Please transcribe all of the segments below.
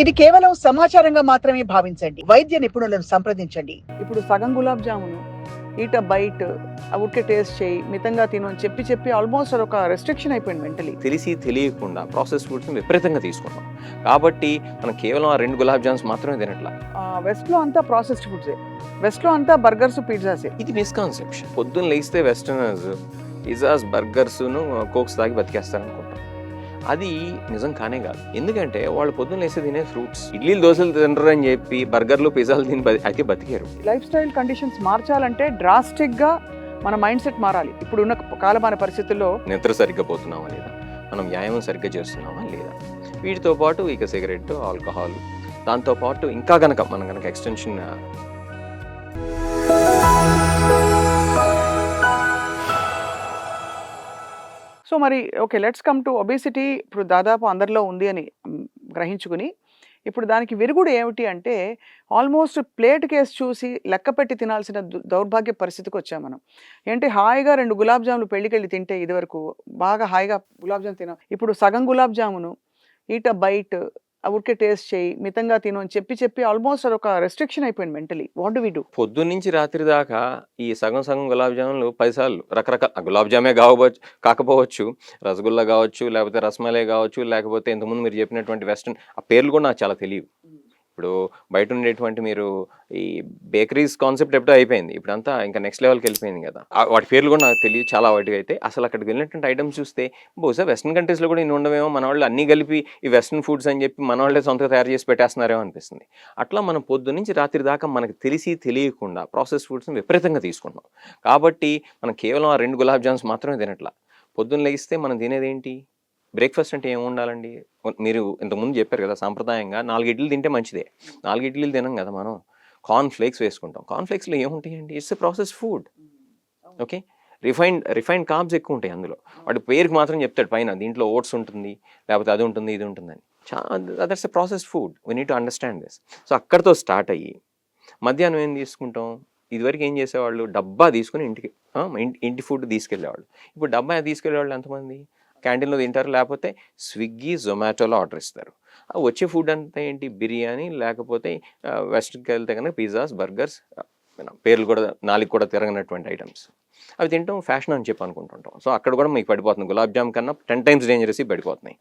ఇది కేవలం సమాచారంగా మాత్రమే భావించండి. వైద్య నిపుణులను సంప్రదించండి. ఇప్పుడు సగం గులాబ్ జామును ఈట బైట్ ఊరికే టేస్ట్ చేయి మితంగా తిను అని చెప్పి చెప్పి ఆల్మోస్ట్ అదొక రెస్ట్రిక్షన్ అయిపోయింది మెంటలీ. తెలిసి తెలియకుండా ప్రాసెస్ ఫుడ్స్ని విపరీతంగా తీసుకుంటాం కాబట్టి మనం కేవలం ఆ 2 గులాబ్ జామ్స్ మాత్రమే తినట్లా. వెస్ట్లో అంతా ప్రాసెస్డ్ ఫుడ్సే, వెస్ట్లో అంతా బర్గర్స్ పిజ్జాసే. ఇది మిస్కాన్సెప్షన్. పొద్దున్న లేస్తే వెస్టర్నర్స్ పిజ్జాస్ బర్గర్స్ను కోక్స్ తాగి బతికేస్తారనుకుంటాం. అది నిజం కానే కాదు. ఎందుకంటే వాళ్ళు పొద్దున్న లేస్తే తినే ఫ్రూట్స్, ఇడ్లీలు దోశలు తినరు అని చెప్పి బర్గర్లు పిజ్జాలు తిని అయితే బతికారు. లైఫ్ స్టైల్ కండిషన్స్ మార్చాలంటే డ్రాస్టిక్గా మన మైండ్ సెట్ మారాలి. ఇప్పుడున్న కాలమాన పరిస్థితుల్లో నిద్ర సరిగ్గా పోతున్నామా లేదా, మనం వ్యాయామం సరిగ్గా చేస్తున్నామా లేదా, వీటితో పాటు ఇక సిగరెట్, ఆల్కహాల్, దాంతోపాటు ఇంకా గనక మనం కనుక ఎక్స్టెన్షన్ సో మరి okay let's come to obesity. ఇప్పుడు దాదాపు అందరిలో ఉంది అని గ్రహించుకుని ఇప్పుడు దానికి విరుగుడు ఏమిటి అంటే ఆల్మోస్ట్ ప్లేట్ కేసు చూసి లెక్క పెట్టి తినాల్సిన దౌర్భాగ్య పరిస్థితికి వచ్చాం మనం. ఏంటి హాయిగా 2 గులాబ్ జాములు పెళ్ళికెళ్ళి తింటే ఇదివరకు బాగా హాయిగా గులాబ్ జామ్ తినాం. ఇప్పుడు సగం గులాబ్ జామును ఈట బైట్ ఊరికే టేస్ట్ చేయి మితంగా తిను అని చెప్పి చెప్పి ఆల్మోస్ట్ అదొక రెస్ట్రిక్షన్ అయిపోయింది mentally. What do we do? పొద్దున్న నుంచి రాత్రి దాకా ఈ సగం గులాబ్ జాములు 10 సార్లు రకరకాల గులాబ్ జామే కాకపోవచ్చు, రసగుల్లా కావచ్చు, లేకపోతే రసమలై కావచ్చు, లేకపోతే ఇంతకుముందు మీరు చెప్పినటువంటి వెస్టర్న్ ఆ పేర్లు కూడా నాకు చాలా తెలియవు. ఇప్పుడు బయట ఉండేటువంటి మీరు ఈ బేకరీస్ కాన్సెప్ట్ ఎప్పుడో అయిపోయింది, ఇప్పుడు అంతా ఇంకా నెక్స్ట్ లెవెల్కి వెళ్ళిపోయింది కదా. వాటి పేర్లు కూడా నాకు తెలియదు చాలా వాటికి. అయితే అసలు అక్కడికి వెళ్ళినటువంటి ఐటమ్స్ చూస్తే బహుశా వెస్టర్న్ కంట్రీస్లో కూడా ఇన్ని ఉండవేమో, మన వాళ్ళు అన్నీ కలిపి ఈ వెస్టర్న్ ఫుడ్స్ అని చెప్పి మన వాళ్ళే సొంతగా తయారు చేసి పెట్టేస్తున్నారేమో అనిపిస్తుంది. అట్లా మనం పొద్దు నుంచి రాత్రి దాకా మనకు తెలిసి తెలియకుండా ప్రాసెస్ ఫుడ్స్ని విపరీతంగా తీసుకుంటాం కాబట్టి మనం కేవలం ఆ 2 గులాబ్ జామ్స్ మాత్రమే తినట్లా. పొద్దున్న లేగిస్తే మనం తినేది ఏంటి? బ్రేక్ఫాస్ట్ అంటే ఏమి ఉండాలండి? మీరు ఇంతకుముందు చెప్పారు కదా, సాంప్రదాయంగా 4 ఇడ్లీలు తింటే మంచిదే. 4 ఇడ్లీలు తినం కదా మనం, కార్న్ ఫ్లేక్స్ వేసుకుంటాం. కార్న్ ఫ్లేక్స్లో ఏముంటాయండి? It's a process food. Okay, refined carbs ఎక్కువ ఉంటాయి అందులో. వాటి పేరుకి మాత్రం చెప్తాడు పైన దీంట్లో ఓట్స్ ఉంటుంది, లేకపోతే అది ఉంటుంది, ఇది ఉంటుందని. That's a process food. We need to understand this. So అక్కడితో స్టార్ట్ అయ్యి మధ్యాహ్నం ఏం తీసుకుంటాం? ఇదివరకు ఏం చేసేవాళ్ళు? డబ్బా తీసుకుని ఇంటి ఫుడ్ తీసుకెళ్ళేవాళ్ళు. ఇప్పుడు డబ్బా తీసుకెళ్ళేవాళ్ళు ఎంతమంది? క్యాంటీన్లో తింటారు, లేకపోతే స్విగ్గీ, జొమాటోలో ఆర్డర్ ఇస్తారు. వచ్చే ఫుడ్ అంతా ఏంటి? బిర్యానీ, లేకపోతే వెస్ట్కి వెళ్తే కనుక పిజ్జాస్, బర్గర్స్, పేర్లు కూడా 4 కూడా తిరగనటువంటి ఐటమ్స్. అవి తింటాం ఫ్యాషన్ అని చెప్పి అనుకుంటుంటాం. సో అక్కడ కూడా మీకు పడిపోతుంది. గులాబ్ జామ్ కన్నా 10 టైమ్స్ డేంజరస్ పడిపోతున్నాయి.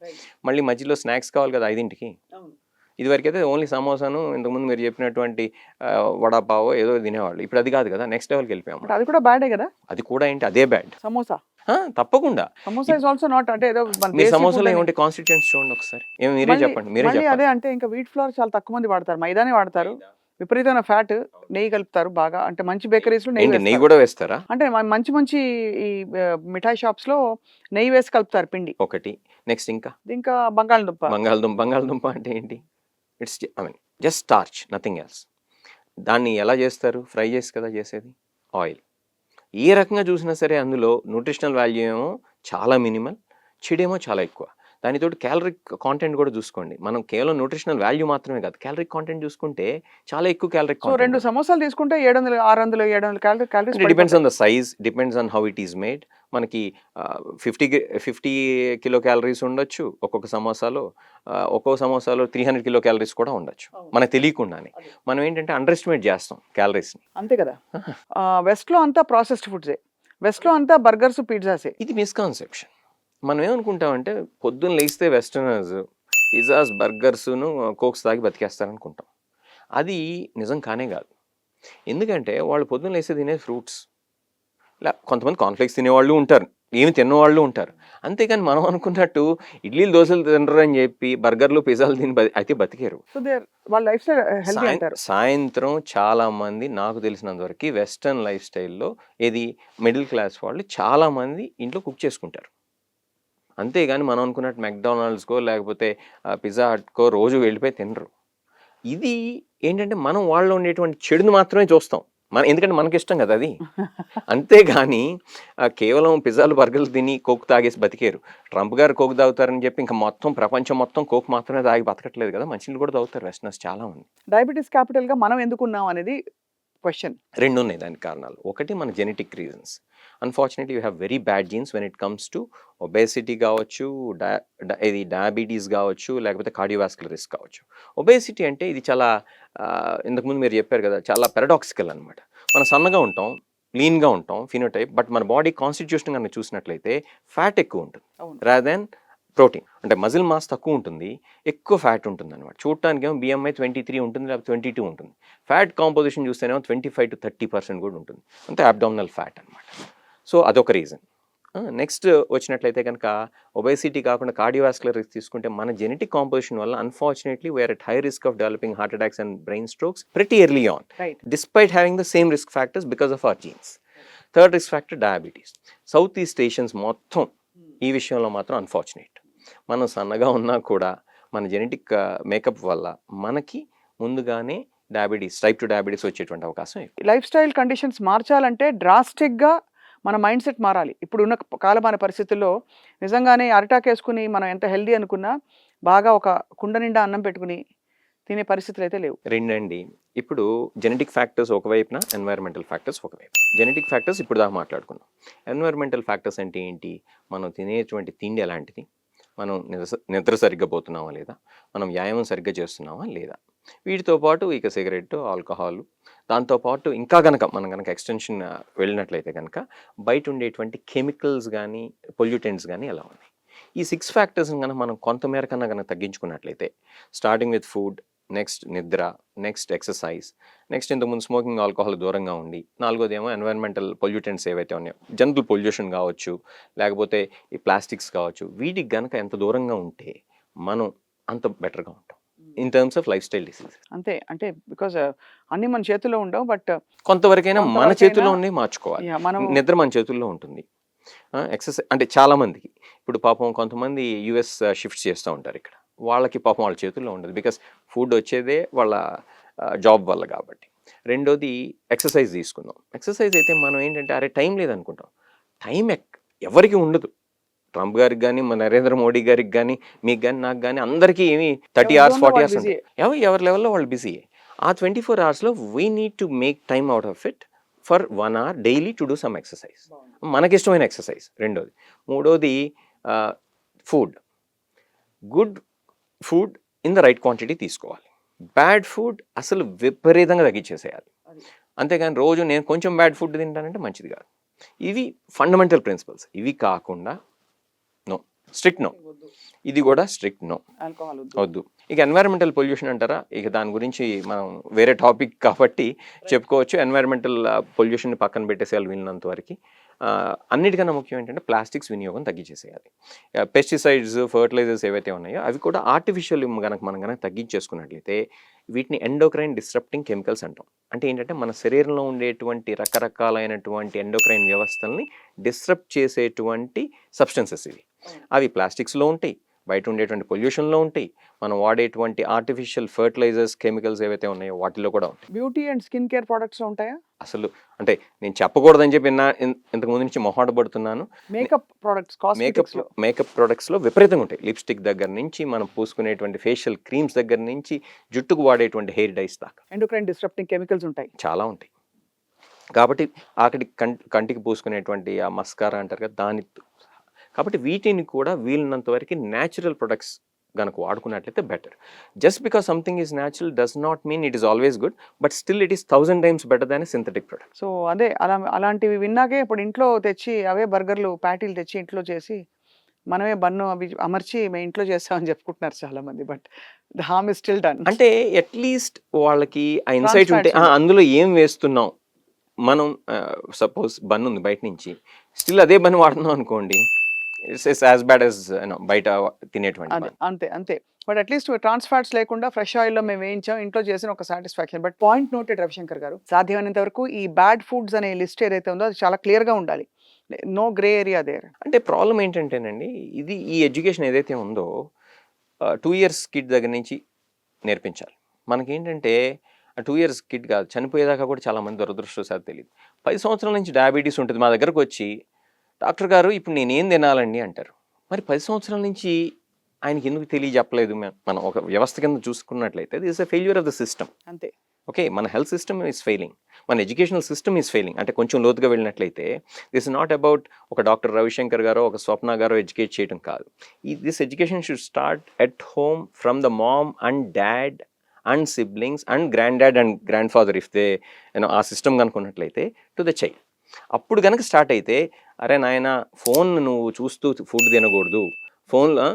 మళ్ళీ మధ్యలో స్నాక్స్ కావాలి కదా 5ంటికి. ఇదివరకైతే ఓన్లీ సమోసాను, ఇంతకుముందు మీరు చెప్పినటువంటి వడాపావో ఏదో తినేవాళ్ళు. ఇప్పుడు అది కాదు కదా, నెక్స్ట్ లెవెల్కి వెళ్ళిపోయాము. అది కూడా బ్యాడే కదా. అది కూడా ఏంటి? అదే బ్యాడ్. సమోసా తప్పకుండా. సమోసా ఇస్ ఆల్సో నాట్ అంటే ఏదో మీ సమోసాలో ఏమంటే కాన్స్టిట్యూయెంట్స్ చూడండి ఒకసారి. మీరే చెప్పండి. అదే అంటే ఇంకా వీట్ ఫ్లోర్ చాలా తక్కువ మంది వాడతారు, మైదానే వాడతారు. విపరీతమైన ఫ్యాట్, నెయ్యి కలుపుతారు బాగా. అంటే మంచి బేకరీస్ లో నెయ్యి కూడా వేస్తారా? అంటే మంచి ఈ మిఠాయి షాప్స్ లో నెయ్యి వేసి కలుపుతారు పిండి. ఒకటి. నెక్స్ట్ ఇంకా బంగాళదుంప అంటే ఏంటి? It's just starch, nothing else. దాన్ని ఎలా చేస్తారు? ఫ్రై చేసి కదా చేసేది, ఆయిల్. ఏ రకంగా చూసినా సరే అందులో న్యూట్రిషనల్ వాల్యూ ఏమో చాలా మినిమల్, చెడేమో చాలా ఎక్కువ. దానితోటి క్యాలరిక్ కాంటెంట్ కూడా చూసుకోండి. మనం కేవలం న్యూట్రిషనల్ వాల్యూ మాత్రమే కాదు, క్యాలరిక్ కాంటెంట్ చూసుకుంటే చాలా ఎక్కువ క్యాలరిక్. సో 2 సమోసాలు తీసుకుంటే 700, 600, 700 calories. Depends on the size, depends on how it is made. మనకి 50 కిలో క్యాలరీస్ ఉండొచ్చు ఒక్కొక్క సమోసాలో. ఒక్కొక్క సమోసాలో 300 కిలో క్యాలరీస్ కూడా ఉండొచ్చు మనకు తెలియకుండానే. మనం ఏంటంటే అండర్ ఎస్టిమేట్ చేస్తాం క్యాలరీస్ని. అంతే కదా. వెస్ట్లో అంతా ప్రాసెస్డ్ ఫుడ్సే, వెస్ట్లో అంతా బర్గర్స్, పిజ్జాసే. ఇది మిస్కాన్సెప్షన్. మనం ఏమనుకుంటామంటే పొద్దున్న లేస్తే వెస్టర్నర్స్ పిజ్జాస్, బర్గర్స్ను కోక్స్ తాగి బతికేస్తారనుకుంటాం. అది నిజం కానే కాదు. ఎందుకంటే వాళ్ళు పొద్దున్న లేస్తే తినే ఫ్రూట్స్, కొంతమంది కాన్ఫ్లెక్స్ తినేవాళ్ళు ఉంటారు, ఏమి తిన్నవాళ్ళు ఉంటారు. అంతేకాని మనం అనుకున్నట్టు ఇడ్లీలు దోశలు తినరు అని చెప్పి బర్గర్లు, పిజ్జాలు తిని అయితే బతికారు. సాయంత్రం చాలా మంది నాకు తెలిసినంతవరకు వెస్టర్న్ లైఫ్ స్టైల్లో ఏది మిడిల్ క్లాస్ వాళ్ళు చాలా మంది ఇంట్లో కుక్ చేసుకుంటారు. అంతేగాని మనం అనుకున్నట్టు మెక్డానల్డ్స్కో లేకపోతే పిజ్జా హట్కో రోజు వెళ్ళిపోయి తినరు. ఇది ఏంటంటే మనం వాళ్ళలో ఉండేటువంటి చెడుని మాత్రమే చూస్తాం. ఎందుకంటే మనకి ఇష్టం కదా అది. అంతేగాని కేవలం పిజ్జాలు, బర్గర్లు తిని కోక్ తాగేసి బతికారు. ట్రంప్ గారు కోక్ తాగుతారని చెప్పి ఇంకా మొత్తం ప్రపంచం మొత్తం కోక్ మాత్రమే తాగి బతకట్లేదు కదా, మంచినీళ్ళు కూడా తాగుతారు వెస్టర్నర్స్ చాలా మంది. డయాబెటీస్ క్యాపిటల్గా మనం ఎందుకున్నాం అనేది క్వశ్చన్. 2 ఉన్నాయి దానికి కారణాలు. ఒకటి మన genetic reasons. Unfortunately you have very bad jeans when it comes to obesity కావచ్చు, ఇది డయాబెటీస్ కావచ్చు, లేకపోతే కార్డియోవాస్కులర్ రిస్క్ కావచ్చు. ఒబేసిటీ అంటే ఇది చాలా ఇంతకుముందు మీరు చెప్పారు కదా, చాలా పారాడాక్సికల్ అనమాట. మనం సన్నగా ఉంటాం, లీన్గా ఉంటాం ఫినోటైప్, బట్ మన బాడీ కాన్స్టిట్యూషన్ కనుక చూసినట్లయితే ఫ్యాట్ ఎక్కువ ఉంటుంది రాదర్ దెన్ ప్రోటీన్. అంటే మజిల్ మాస్ తక్కువ ఉంటుంది, ఎక్కువ ఫ్యాట్ ఉంటుంది అనమాట. చూడటానికి ఏమో BMI 23 ఉంటుంది, లేకపోతే 22 ఉంటుంది. ఫ్యాట్ కాంపోజిషన్ చూస్తేనేమో 25 to 30% కూడా ఉంటుంది. అంతే అబ్డామినల్ ఫ్యాట్ అనమాట. సో అదొక రీజన్. నెక్స్ట్ వచ్చినట్లయితే కనుక ఒబేసిటీ కాకుండా కార్డియోవాస్కులర్ రిస్క్ తీసుకుంటే మన జెనెటిక్ కాంపోజిషన్ వల్ల unfortunately we are at high risk of developing heart attacks and brain strokes pretty early on, despite having the same risk factors because of our genes. Third risk factor diabetes. South east Asians మొత్తం ఈ విషయంలో మాత్రం unfortunate. మనం సన్నగా ఉన్నా కూడా మన genetic makeup వల్ల మనకి ముందుగానే డయాబెటీస్, టైప్ 2 డయాబెటీస్ వచ్చేటువంటి అవకాశం ఎక్కువ. లైఫ్ స్టైల్ కండిషన్స్ మార్చాలంటే డ్రాస్టిక్గా మన మైండ్ సెట్ మారాలి. ఇప్పుడున్న కాలమాన పరిస్థితుల్లో నిజంగానే అరిటాక్ వేసుకుని మనం ఎంత హెల్దీ అనుకున్నా బాగా ఒక కుండ నిండా అన్నం పెట్టుకుని తినే పరిస్థితులు అయితే లేవు. రెండండి, ఇప్పుడు జెనెటిక్ ఫ్యాక్టర్స్ ఒకవైపున, ఎన్వైరన్మెంటల్ ఫ్యాక్టర్స్ ఒకవైపు. జెనెటిక్ ఫ్యాక్టర్స్ ఇప్పుడు దాకా మాట్లాడుకున్నాం. ఎన్వైరన్మెంటల్ ఫ్యాక్టర్స్ అంటే ఏంటి? మనం తినేటువంటి తిండి ఎలాంటిది, మనం నిద్ర సరిగ్గా పోతున్నామా లేదా, మనం వ్యాయామం సరిగ్గా చేస్తున్నామా లేదా, వీటితో పాటు ఇక సిగరెట్, ఆల్కహాల్, దాంతోపాటు ఇంకా కనుక మనం కనుక ఎక్స్టెన్షన్ వెళ్ళినట్లయితే కనుక బయట ఉండేటువంటి కెమికల్స్ కానీ పొల్యూటెంట్స్ కానీ ఎలా ఉన్నాయి. ఈ 6 ఫ్యాక్టర్స్ని కనుక మనం కొంతమేర కన్నా కనుక తగ్గించుకున్నట్లయితే, స్టార్టింగ్ విత్ ఫుడ్, నెక్స్ట్ నిద్ర, నెక్స్ట్ ఎక్సర్సైజ్, నెక్స్ట్ ఇంతకుముందు స్మోకింగ్, ఆల్కహాల్ దూరంగా ఉండి, నాలుగోది ఏమో ఎన్వైరన్మెంటల్ పొల్యూటెంట్స్ ఏవైతే ఉన్నాయో, జంతువుల పొల్యూషన్ కావచ్చు, లేకపోతే ఈ ప్లాస్టిక్స్ కావచ్చు, వీటికి కనుక ఎంత దూరంగా ఉంటే మనం అంత బెటర్గా ఉంటాం in terms of life style diseases. అంతే, అంటే బికాజ్ అన్ని మన చేతుల్లో ఉండవు, బట్ కొంతవరకైనా మన చేతుల్లోనే మార్చుకోవాలి. మనం నిద్ర మన చేతుల్లో ఉంటుంది. ఎక్సర్సైజ్ అంటే చాలామందికి ఇప్పుడు పాపం కొంతమంది US షిఫ్ట్స్ చేస్తూ ఉంటారు, ఇక్కడ వాళ్ళకి పాపం వాళ్ళ చేతుల్లో ఉండదు, బికాస్ ఫుడ్ వచ్చేదే వాళ్ళ జాబ్ వల్ల కాబట్టి. రెండోది ఎక్సర్సైజ్ తీసుకుందాం. ఎక్సర్సైజ్ అయితే మనం ఏంటంటే అరే టైం లేదనుకుంటాం. టైం ఎవరికి ఉండదు. ట్రంప్ గారికి కానీ, మన నరేంద్ర మోడీ గారికి కానీ, మీకు కానీ, నాకు కానీ, అందరికీ ఏమి 30 hours 40 hours ఉంటాయి. ఎవరి లెవెల్లో వాళ్ళు బిజీ. ఆ 24 hours we need to make time out of it for 1 hour daily to do some exercise, మనకిష్టమైన ఎక్సర్సైజ్. రెండోది. మూడోది food. Good food in the right quantity తీసుకోవాలి. బ్యాడ్ ఫుడ్ అసలు విపరీతంగా తగ్గించేసేయాలి. అంతేగాని రోజు నేను కొంచెం బ్యాడ్ ఫుడ్ తింటానంటే మంచిది కాదు. ఇవి ఫండమెంటల్ ప్రిన్సిపల్స్. ఇవి కాకుండా నో, స్ట్రిక్ట్ నో. ఇది కూడా స్ట్రిక్ట్ నో, ఆల్కహాల్ వద్దు. ఇక ఎన్వైరన్మెంటల్ పొల్యూషన్ అంటారా, ఇక దాని గురించి మనం వేరే టాపిక్ కాబట్టి చెప్పుకోవచ్చు. ఎన్వైరన్మెంటల్ పొల్యూషన్ పక్కన పెట్టేసేయాలి వీళ్ళంత వరకు. అన్నిటికన్నా ముఖ్యం ఏంటంటే ప్లాస్టిక్స్ వినియోగం తగ్గించేసేయాలి. పెస్టిసైడ్స్, ఫర్టిలైజర్స్ ఏవైతే ఉన్నాయో అవి కూడా ఆర్టిఫిషియల్ మనం కనుక తగ్గించేసుకున్నట్లయితే వీటిని ఎండోక్రైన్ డిస్రప్టింగ్ కెమికల్స్ అంటాం. అంటే ఏంటంటే మన శరీరంలో ఉండేటువంటి రకరకాలైనటువంటి ఎండోక్రైన్ వ్యవస్థల్ని డిస్రప్ట్ చేసేటువంటి సబ్స్టెన్సెస్ ఇవి. అవి ప్లాస్టిక్స్లో ఉంటాయి, బయట ఉండేటువంటి పొల్యూషన్లో ఉంటాయి, మనం వాడేటువంటి ఆర్టిఫిషియల్ ఫర్టిలైజర్స్, కెమికల్స్ ఏవైతే ఉన్నాయో వాటిలో కూడా ఉంటాయి. Beauty and skin care products ఉంటాయా? అసలు అంటే నేను చెప్పకూడదని చెప్పి ఇంతకు ముందు నుంచి మొహాట పడుతున్నాను. మేకప్ ప్రొడక్ట్స్, మేకప్ ప్రొడక్ట్స్లో విపరీతంగా ఉంటాయి. లిప్స్టిక్ దగ్గర నుంచి, మనం పూసుకునేటువంటి ఫేషియల్ క్రీమ్స్ దగ్గర నుంచి, జుట్టుకు వాడేటువంటి హెయిర్ డైస్ దాకా ఎండోక్రైన్ డిస్రప్టింగ్ కెమికల్స్ ఉంటాయి, చాలా ఉంటాయి. కాబట్టి ఆఖరికి కంటికి పూసుకునేటువంటి ఆ మస్కారా అంటారు కదా, దాని కాబట్టి వీటిని కూడా వీలున్నంత వరకు న్యాచురల్ ప్రొడక్ట్స్ కనుక వాడుకున్నట్లయితే better. Just because something is natural does not mean it is always good, but still it is 1000 times better than synthetic product. So అదే అలాంటివి విన్నాకే ఇప్పుడు ఇంట్లో తెచ్చి అవే బర్గర్లు, ప్యాటీలు తెచ్చి ఇంట్లో చేసి మనమే బన్ను అవి అమర్చి మేము ఇంట్లో చేస్తామని చెప్పుకుంటున్నారు చాలా మంది, but the harm is still done. అంటే అట్లీస్ట్ వాళ్ళకి ఆ ఇన్సైట్ ఉంటే అందులో ఏం వేస్తున్నాం. మనం సపోజ్ బన్ ఉంది బయట నుంచి, స్టిల్ అదే బన్ వాడుతున్నాం అనుకోండి, ఇట్స్ యాజ్ బ్యాడ్ యాజ్ బయట తినేటువంటి. అంతే. బట్ అట్లీస్ట్ ట్రాన్స్ ఫ్యాట్స్ లేకుండా ఫ్రెష్ ఆయిల్లో మేము వేయించాం, ఇంట్లో చేసిన ఒక satisfaction. But point noted Ravishankar గారు, సాధ్యమైనంత వరకు ఈ బ్యాడ్ ఫుడ్స్ అనే లిస్ట్ ఏదైతే ఉందో అది చాలా క్లియర్గా ఉండాలి. No grey area there. అంటే ప్రాబ్లం ఏంటంటేనండి, ఈ ఎడ్యుకేషన్ ఏదైతే ఉందో 2 years కిడ్ దగ్గర నుంచి నేర్పించాలి. మనకేంటంటే 2 years కిడ్ కాదు, చనిపోయేదాకా కూడా చాలామంది దురదృష్టవశాత్తు తెలియదు. 10 సంవత్సరాల నుంచి డయాబెటీస్ ఉంటుంది, మా దగ్గరకు వచ్చి డాక్టర్ గారు ఇప్పుడు నేనేం తినాలండి అంటారు. మరి 10 సంవత్సరాల నుంచి ఆయనకి ఎందుకు తెలియజెప్పలేదు? మనం ఒక వ్యవస్థ కింద చూసుకున్నట్లయితే this is a failure of the system. అంతే. ఓకే, మన హెల్త్ సిస్టమ్ ఈస్ ఫెయిలింగ్, మన ఎడ్యుకేషనల్ సిస్టమ్ ఈస్ ఫెయిలింగ్. అంటే కొంచెం లోతుగా వెళ్ళినట్లయితే దిస్ నాట్ అబౌట్ ఒక డాక్టర్ రవిశంకర్ గారో ఒక స్వప్న గారో ఎడ్యుకేట్ చేయడం కాదు. This education should start at home from the mom and dad and siblings and grand dad and grand father if they ఆ సిస్టమ్ కనుకున్నట్లయితే టు ద చైల్డ్. అప్పుడు కనుక స్టార్ట్ అయితే, అరే నాయన ఫోన్ నువ్వు చూస్తూ ఫుడ్ తినకూడదు, ఫోన్లో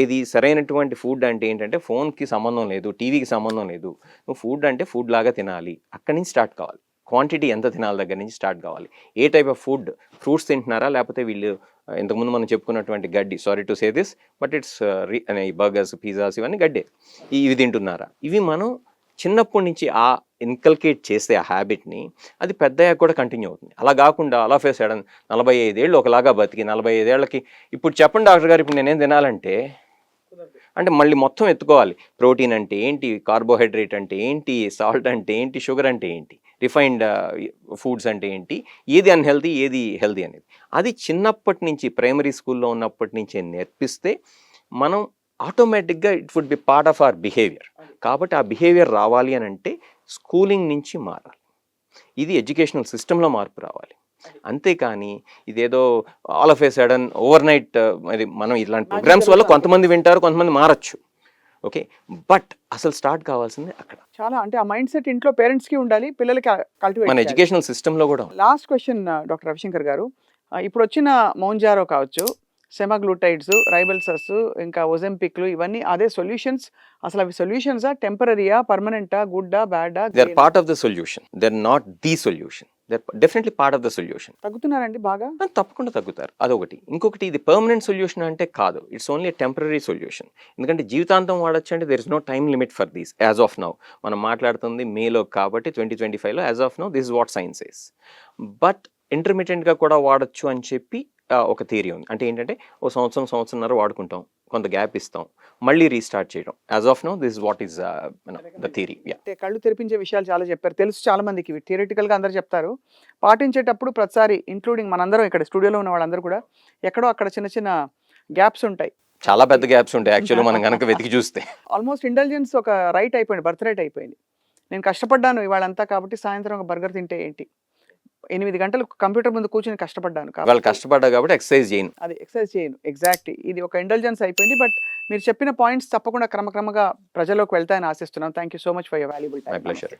ఇది సరైనటువంటి ఫుడ్ అంటే ఏంటంటే ఫోన్కి సంబంధం లేదు, టీవీకి సంబంధం లేదు, నువ్వు ఫుడ్ అంటే ఫుడ్ లాగా తినాలి, అక్కడి నుంచి స్టార్ట్ కావాలి. క్వాంటిటీ ఎంత తినాలి దగ్గర నుంచి స్టార్ట్ కావాలి. ఏ టైప్ ఆఫ్ ఫుడ్, ఫ్రూట్స్ తింటున్నారా లేకపోతే వీళ్ళు ఇంతకుముందు మనం చెప్పుకున్నటువంటి గడ్డి, sorry to say this but it's ఈ బర్గర్స్ పిజ్జాస్ ఇవన్నీ గడ్డే, ఇవి తింటున్నారా? ఇవి మనం చిన్నప్పటి నుంచి ఇన్కల్కేట్ చేస్తే ఆ హ్యాబిట్ని అది పెద్దయ్యాక కూడా కంటిన్యూ అవుతుంది. అలా కాకుండా అలా ఫేస్ చేయడం 45 ఏళ్ళు ఒకలాగా బతికి 45 ఏళ్ళకి ఇప్పుడు చెప్పండి డాక్టర్ గారు ఇప్పుడు నేనేం తినాలంటే అంటే మళ్ళీ మొత్తం ఎత్తుకోవాలి. ప్రోటీన్ అంటే ఏంటి, కార్బోహైడ్రేట్ అంటే ఏంటి, సాల్ట్ అంటే ఏంటి, షుగర్ అంటే ఏంటి, రిఫైన్డ్ ఫుడ్స్ అంటే ఏంటి, ఏది అన్హెల్తీ ఏది హెల్తీ అనేది అది చిన్నప్పటి నుంచి ప్రైమరీ స్కూల్లో ఉన్నప్పటి నుంచే నేర్పిస్తే మనం ఆటోమేటిక్గా it would be part of our behaviour. కాబట్టి ఆ బిహేవియర్ రావాలి అని అంటే స్కూలింగ్ నుంచి మారాలి, ఇది ఎడ్యుకేషనల్ సిస్టంలో మార్పు రావాలి. అంతేకాని ఇదేదో all of A sudden over night అది మనం ఇలాంటి ప్రోగ్రామ్స్ వల్ల కొంతమంది వింటారు, కొంతమంది మారచ్చు, ఓకే, బట్ అసలు స్టార్ట్ కావాల్సింది అక్కడ. చాలా అంటే ఆ మైండ్ సెట్ ఇంట్లో పేరెంట్స్కి ఉండాలి, పిల్లలకి కల్టివేట్ మన ఎడ్యుకేషనల్ సిస్టంలో కూడా. లాస్ట్ క్వశ్చన్ డాక్టర్ రవిశంకర్ గారు, ఇప్పుడు వచ్చిన మౌంజారో కావచ్చు, సెమాగ్లూటైడ్స్, రైబల్సస్, ఇంకా ఒజెంపిక్లు, ఇవన్నీ అదే సొల్యూషన్స్? అసలు అవి సొల్యూషన్సా, టెంపరరీయా, పర్మనెంటా, గుడ్డా, బ్యాడా? They are part of the solution, they are not the solution, they are definitely part of the solution. తగ్గుతున్నారండి బాగా? తప్పకుండా తగ్గుతారు, అదొకటి. ఇంకొకటి ఇది పర్మనెంట్ సొల్యూషన్ అంటే కాదు, ఇట్స్ ఓన్లీ టెంపరీ సొల్యూషన్. ఎందుకంటే జీవితాంతం వాడచ్చు అంటే there is no time limit for these as of now. మనం మాట్లాడుతుంది మేలో కాబట్టి 2025లో as of now this is what science is. But ఇంటర్మీడియట్గా కూడా వాడచ్చు అని చెప్పి ఒక థియరీ ఉంది. అంటే ఏంటంటే ఓ సంవత్సరంన్నర వాడుకుంటాం, కొంత గ్యాప్ ఇస్తాం, మళ్ళీ రీస్టార్ట్ చేయడం. As of now this what is the theory. అంటే కళ్ళు తెరిపించే విషయాలు చాలా చెప్పారు, తెలుసు చాలా మందికి, థియరిటికల్గా అందరూ చెప్తారు, పాటించేటప్పుడు ప్రతిసారి ఇంక్లూడింగ్ మనందరం ఇక్కడ స్టూడియోలో ఉన్న వాళ్ళందరూ కూడా ఎక్కడో అక్కడ చిన్న చిన్న గ్యాప్స్ ఉంటాయి, చాలా పెద్ద గ్యాప్స్ ఉంటాయి యాక్చువల్లీ మనం కనుక వెతికి చూస్తే. ఆల్మోస్ట్ ఇంటెలిజెన్స్ ఒక రైట్ అయిపోయింది, బర్త్ రైట్ అయిపోయింది. నేను కష్టపడ్డాను ఇవాళంతా కాబట్టి సాయంత్రం ఒక బర్గర్ తింటే ఏంటి, 8 గంటలు కంప్యూటర్ ముందు కూర్చొని కష్టపడ్డాను వాళ్ళు కష్టపడ్డా కాబట్టి ఎక్సర్సైజ్ చేయను, అది ఎక్సర్సైజ్ చేయను. ఎగ్జాక్ట్లీ, ఇది ఒక ఇంటెలిజెన్స్ అయిపోయింది. బట్ మీరు చెప్పిన పాయింట్స్ తప్పకుండా క్రమక్రమంగా ప్రజల్లోకి వెళ్తాయని ఆశిస్తున్నాను. Thank you so much for your valuable time. My pleasure.